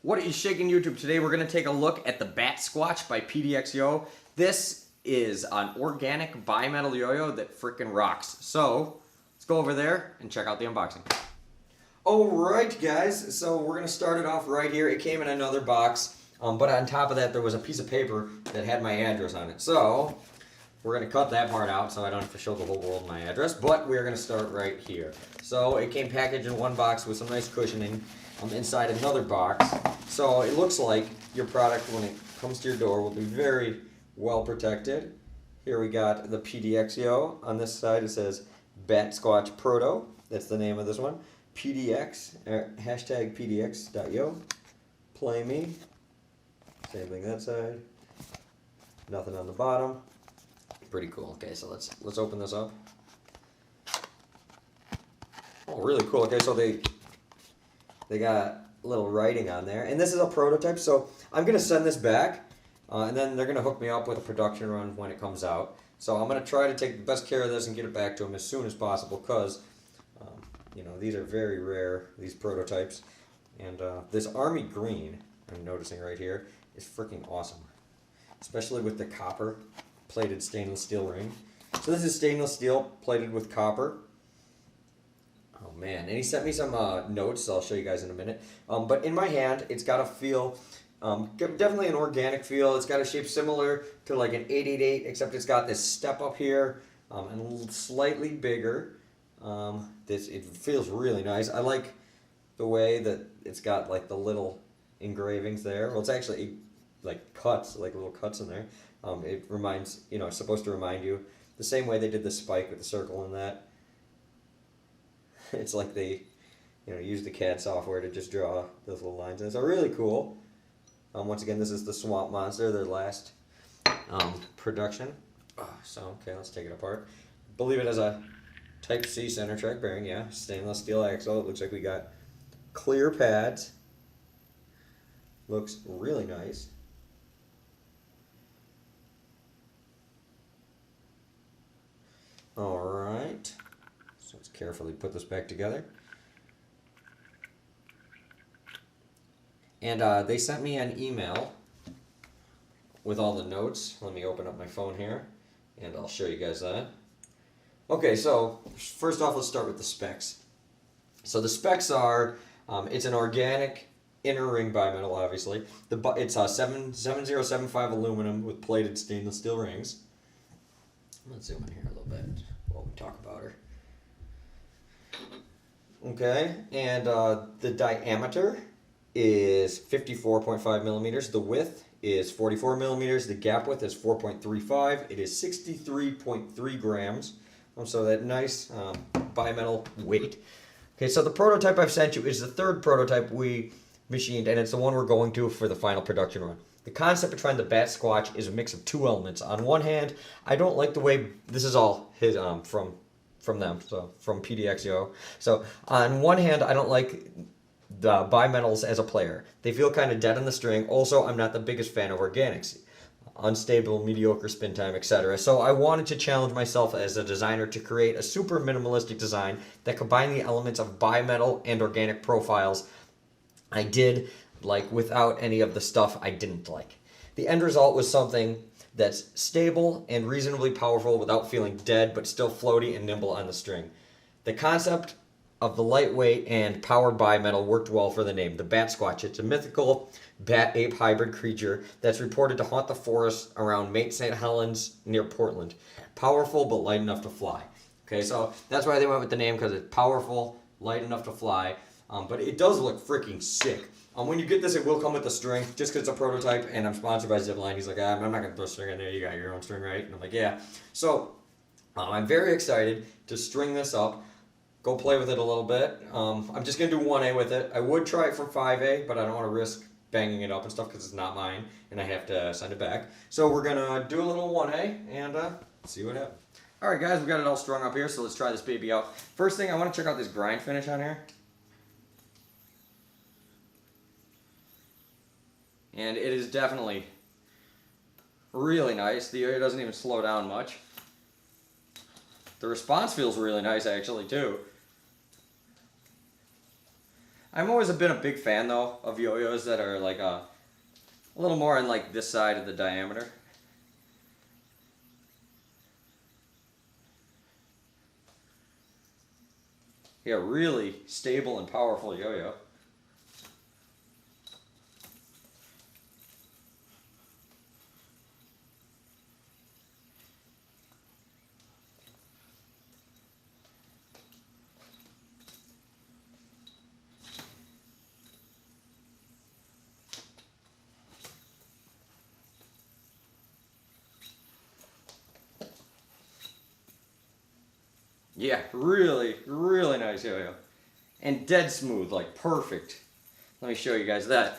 What is shaking YouTube? Today we're going to take a look at the BatSquatch by PDX-YO. This is an organic bimetal yo-yo that frickin' rocks. So let's go over there and check out the unboxing. Alright guys, so we're going to start it off right here. It came in another box, but on top of that there was a piece of paper that had my address on it. So we're going to cut that part out so I don't have to show the whole world my address, but we're going to start right here. So it came packaged in one box with some nice cushioning inside another box. So it looks like your product, when it comes to your door, will be very well protected. Here we got the PDX-YO. On this side it says BatSquatch Proto. That's the name of this one. PDX, hashtag PDX.yo. Play me. Same thing that side. Nothing on the bottom. Pretty cool. Okay, so let's open this up. Oh, really cool. Okay, so they got a little writing on there, and this is a prototype. So I'm gonna send this back, and then they're gonna hook me up with a production run when it comes out. So I'm gonna try to take the best care of this and get it back to them as soon as possible, because you know, these are very rare, these prototypes. And this army green I'm noticing right here is freaking awesome, especially with the copper plated stainless steel ring. So this is stainless steel plated with copper. Oh man, and he sent me some notes I'll show you guys in a minute. But in my hand, it's got a feel, definitely an organic feel. It's got a shape similar to like an 888, except it's got this step up here and slightly bigger. It feels really nice. I like the way that it's got like the little engravings there. Well, it's actually like cuts, like little cuts in there. It reminds, you know, it's supposed to remind you the same way they did the spike with the circle and that. It's like they, you know, use the CAD software to just draw those little lines in. So really cool. Once again, this is the Swamp Monster, their last production. So, okay, let's take it apart. Believe it as a Type C center track bearing, yeah. Stainless steel axle. It looks like we got clear pads. Looks really nice. Alright. So let's carefully put this back together. And they sent me an email with all the notes. Let me open up my phone here and I'll show you guys that. Okay, so first off, let's start with the specs. So the specs are, it's an organic inner ring bimetal, obviously. It's a 7075 aluminum with plated stainless steel rings. Let's zoom in here a little bit while we talk about her. Okay, and the diameter is 54.5 millimeters. The width is 44 millimeters. The gap width is 4.35. It is 63.3 grams. So that nice bimetal weight. Okay, so the prototype I've sent you is the third prototype we machined, and it's the one we're going to for the final production run. The concept behind the BatSquatch is a mix of two elements. On one hand, I don't like the way, this is all his from them, so from PDX-YO. So on one hand, I don't like the bimetals as a player. They feel kind of dead on the string. Also, I'm not the biggest fan of organics. Unstable, mediocre spin time, etc. So I wanted to challenge myself as a designer to create a super minimalistic design that combined the elements of bimetal and organic profiles I did like without any of the stuff I didn't like. The end result was something that's stable and reasonably powerful without feeling dead, but still floaty and nimble on the string. The concept of the lightweight and powered bimetal worked well for the name, the BatSquatch. It's a mythical bat-ape hybrid creature that's reported to haunt the forests around Mate St. Helens near Portland. Powerful, but light enough to fly. Okay, so that's why they went with the name, because it's powerful, light enough to fly, but it does look freaking sick. When you get this, it will come with a string, just because it's a prototype, and I'm sponsored by ZipLine. He's like, I'm not going to throw a string in there, you got your own string, right? And I'm like, yeah. So, I'm very excited to string this up, go play with it a little bit. I'm just going to do 1A with it. I would try it from 5A, but I don't want to risk banging it up and stuff because it's not mine, and I have to send it back. So we're going to do a little 1A, and see what happens. Alright guys, we got it all strung up here, so let's try this baby out. First thing, I want to check out this grind finish on here. And it is definitely really nice. The yo-yo doesn't even slow down much. The response feels really nice actually too. I've always been a big fan though of yo-yos that are like a little more on like this side of the diameter. Yeah, really stable and powerful yo-yo. Yeah, really, really nice yo-yo. And dead smooth, like perfect. Let me show you guys that.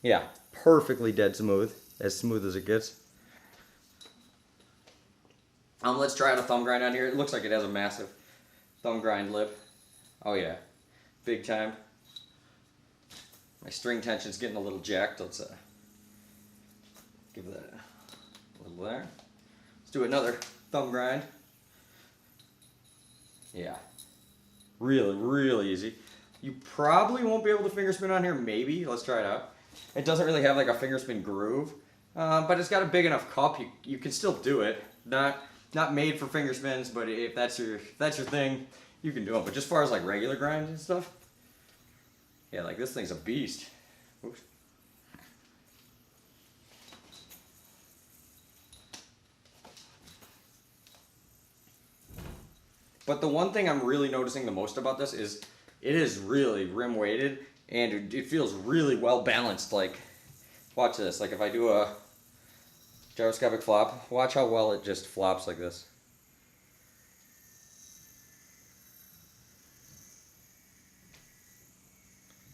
Yeah, perfectly dead smooth as it gets. Let's try out a thumb grind on here. It looks like it has a massive thumb grind lip. Oh yeah, big time. My string tension's getting a little jacked. Let's give that a little there. Let's do another thumb grind. Yeah, really, really easy. You probably won't be able to finger spin on here, maybe. Let's try it out. It doesn't really have like a finger spin groove, but it's got a big enough cup. You can still do it. Not made for finger spins, but if that's your thing, you can do it. But just as far as like regular grinds and stuff, yeah, like this thing's a beast. Oops. But the one thing I'm really noticing the most about this is it is really rim weighted and it feels really well balanced. Like, watch this. Like if I do a gyroscopic flop, watch how well it just flops like this.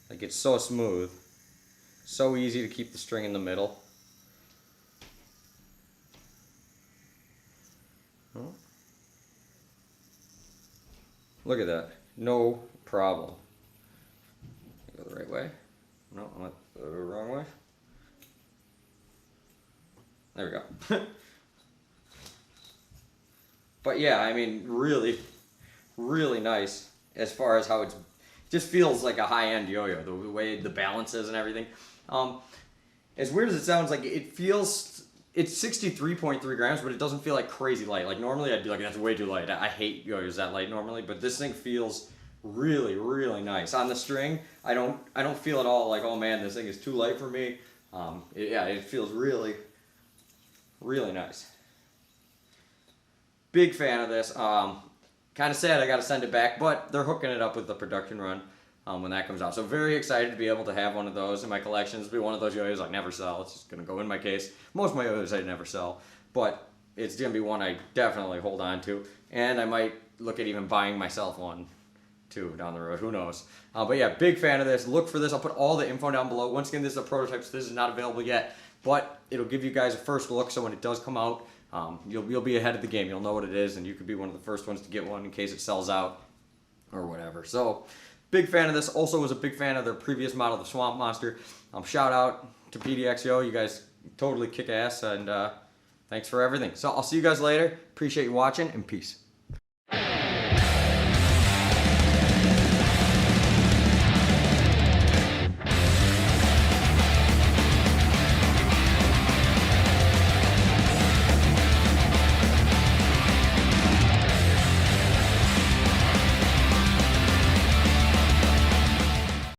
Like it's so smooth. So easy to keep the string in the middle. Oh. Look at that. No problem. Go the right way. No, I went the wrong way. There we go. But yeah, I mean, really, really nice as far as how it just feels like a high-end yo-yo, the way the balance is and everything. As weird as it sounds, like it feels, it's 63.3 grams, but it doesn't feel like crazy light. Like normally I'd be like, that's way too light. I hate yo-yos that light normally, but this thing feels really, really nice. On the string, I don't feel at all like, oh man, this thing is too light for me. Yeah, it feels really, really nice. Big fan of this. Kind of sad I got to send it back, but they're hooking it up with the production run when that comes out. So very excited to be able to have one of those in my collection. It'll be one of those yo-yos I never sell. It's just going to go in my case. Most of my yo-yos I never sell, but it's going to be one I definitely hold on to. And I might look at even buying myself one too down the road. Who knows? But yeah, big fan of this. Look for this. I'll put all the info down below. Once again, this is a prototype, so this is not available yet, but it'll give you guys a first look. So when it does come out, you'll be ahead of the game. You'll know what it is, and you could be one of the first ones to get one in case it sells out or whatever. So big fan of this. Also was a big fan of their previous model, the Swamp Monster. Shout out to PDX-YO. You guys totally kick ass, and thanks for everything. So I'll see you guys later. Appreciate you watching, and peace.